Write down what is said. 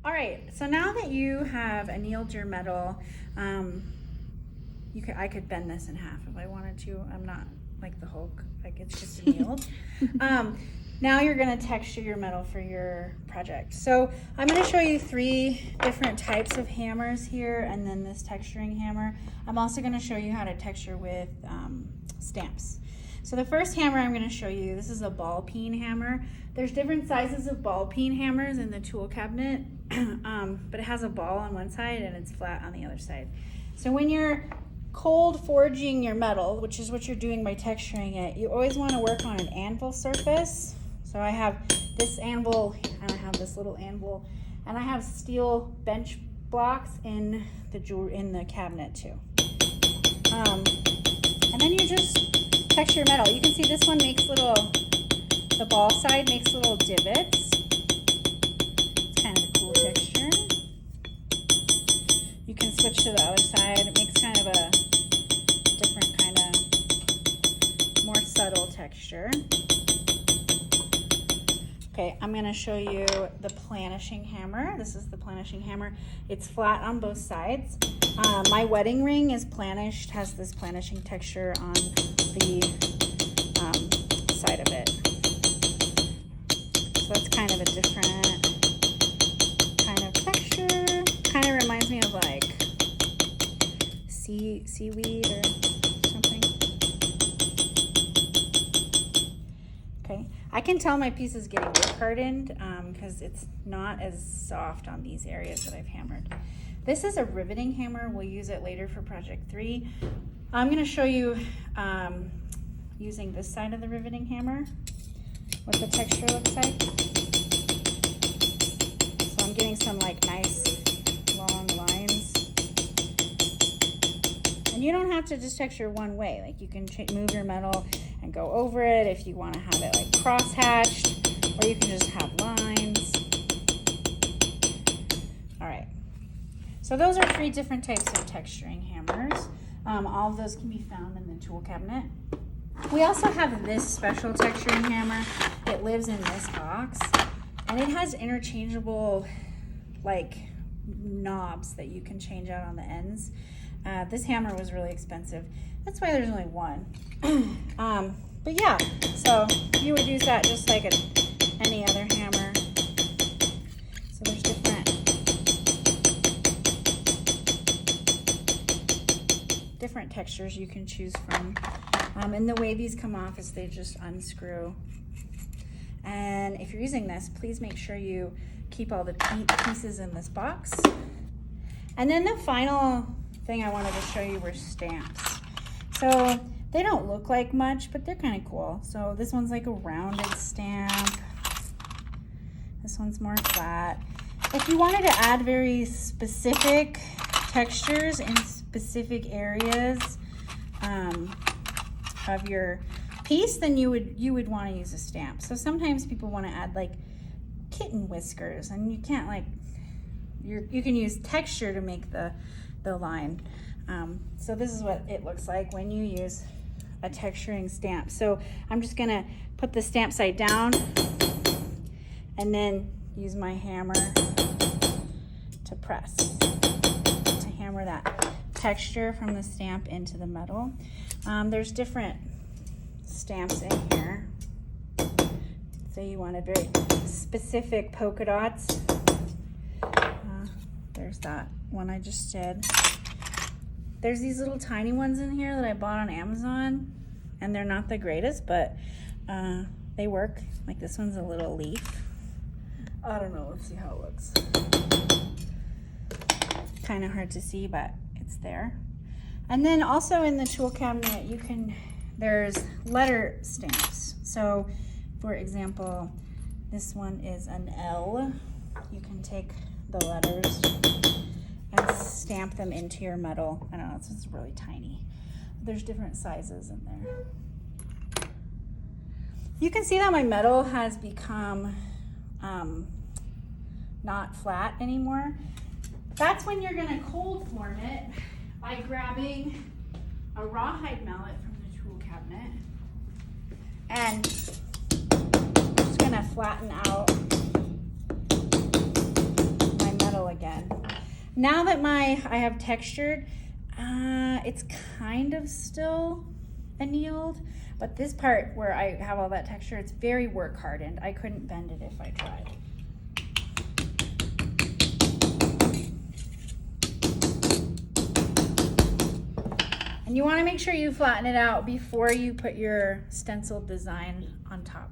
All right, so now that you have annealed your metal, I could bend this in half if I wanted to. I'm not like the Hulk, like it's just annealed. Now you're gonna texture your metal for your project. So I'm gonna show you 3 different types of hammers here, and then this texturing hammer. I'm also gonna show you how to texture with stamps. So the first hammer I'm gonna show you, this is a ball peen hammer. There's different sizes of ball peen hammers in the tool cabinet, but it has a ball on one side and it's flat on the other side. So when you're cold forging your metal, which is what you're doing by texturing it, you always wanna work on an anvil surface. So I have this anvil, and I have this little anvil, and I have steel bench blocks in the cabinet too. And then you just texture your metal. You can see this one makes the ball side makes little divots. It's kind of a cool texture. You can switch to the other side. It makes kind of a different kind of more subtle texture. Okay, I'm gonna show you the planishing hammer. This is the planishing hammer. It's flat on both sides. My wedding ring is planished, has this planishing texture on the side of it. So that's kind of a different kind of texture. Kind of reminds me of like seaweed or something. Okay, I can tell my piece is getting wood hardened because it's not as soft on these areas that I've hammered. This is a riveting hammer. We'll use it later for project 3. I'm going to show you using this side of the riveting hammer, what the texture looks like. So I'm getting some like nice long lines. And you don't have to just texture one way. Like you can move your metal and go over it if you want to have it like cross-hatched, or you can just have lines. All right. So those are 3 different types of texturing hammers. All of those can be found in the tool cabinet. We also have this special texturing hammer. It lives in this box, and it has interchangeable like knobs that you can change out on the ends. This hammer was really expensive. That's why there's only one. But yeah, so you would use that just like any other hammer. So there's different textures you can choose from. And the way these come off is they just unscrew. And if you're using this, please make sure you keep all the pieces in this box. And then the final thing I wanted to show you were stamps. So they don't look like much, but they're kind of cool. So this one's like a rounded stamp. This one's more flat. If you wanted to add very specific textures in specific areas of your piece, then you would want to use a stamp. So sometimes people want to add like kitten whiskers, and you can't like, you can use texture to make the line. So this is what it looks like when you use a texturing stamp. So I'm just gonna put the stamp side down and then use my hammer to press, to hammer that texture from the stamp into the metal. There's different stamps in here. So you wanted very specific polka dots. There's that one I just did. There's these little tiny ones in here that I bought on Amazon, and they're not the greatest, but they work. Like this one's a little leaf. I don't know, let's see how it looks. Kind of hard to see, but it's there. And then also in the tool cabinet, there's letter stamps. So for example, this one is an L. You can take the letters and stamp them into your metal. I don't know, it's really tiny. There's different sizes in there. You can see that my metal has become not flat anymore. That's when you're gonna cold form it by grabbing a rawhide mallet from the tool cabinet and just gonna flatten out my now that I have textured, it's kind of still annealed, but this part where I have all that texture, it's very work hardened. I couldn't bend it if I tried. And you want to make sure you flatten it out before you put your stenciled design on top.